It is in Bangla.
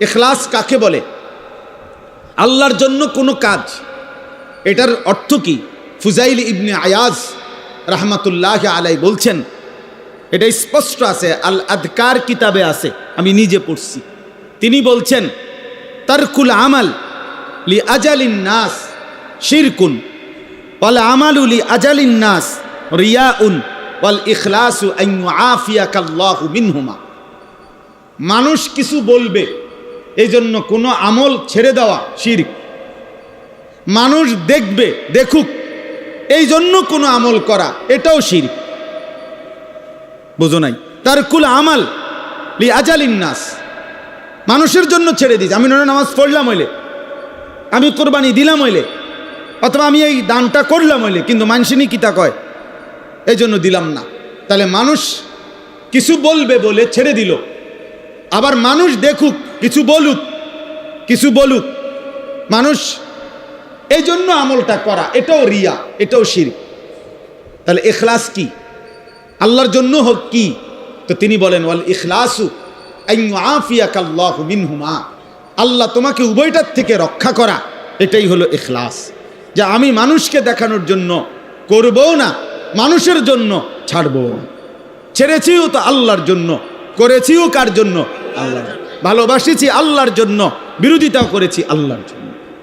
ইখলাস কাকে বলে? আল্লাহর জন্য কোনো কাজ, এটার অর্থ কি? ফুজাইল ইবনে আয়াজ রাহমাতুল্লাহ আলাই বলছেন, এটা স্পষ্ট আছে, আল আদকার কিতাবে আছে, আমি নিজে পড়ছি। তিনি বলছেন, তারকুল আমাল লি আজালিন নাস শিরকুন ওয়াল আমালু লি আজালিন নাস রিয়াউন ওয়াল ইখলাসু আন ইউআফিয়াকাল্লাহু মিনহুমা। মানুষ কিছু বলবে এই জন্য কোনো আমল ছেড়ে দেওয়া শিরক। মানুষ দেখবে, দেখুক এই জন্য কোনো আমল করা, এটাও শিরক। বুঝো নাই? তারকুল আমাল লি আজালিন নাস, মানুষের জন্য ছেড়ে দিস। আমি নামাজ পড়লাম হইলে, আমি কোরবানি দিলাম হইলে, অথবা আমি এই দানটা করলাম হইলে, কিন্তু মানুষিনী কিতা কয় এই জন্য দিলাম না। তাহলে মানুষ কিছু বলবে বলে ছেড়ে দিল। আবার মানুষ দেখুক, কিছু বলুক, মানুষ এই জন্য আমলটা করা, এটাও রিয়া, এটাও শিরক। তাহলে ইখলাস কি? আল্লাহর জন্য হোক কি? তো তিনি বলেন, ওয়াল ইখলাসু আন ইউআফিয়াকাল্লাহু মিনহুমা, আল্লাহ তোমাকে উভয়টার থেকে রক্ষা করা, এটাই হলো ইখলাস। যে আমি মানুষকে দেখানোর জন্য করবও না, মানুষের জন্য ছাড়বও না। ছেড়েছিও তো আল্লাহর জন্য, করেছিও কার জন্য? আল্লাহর। ভালোবাসেছি আল্লাহর জন্য, বিরোধিতাও করেছি আল্লাহর জন্য।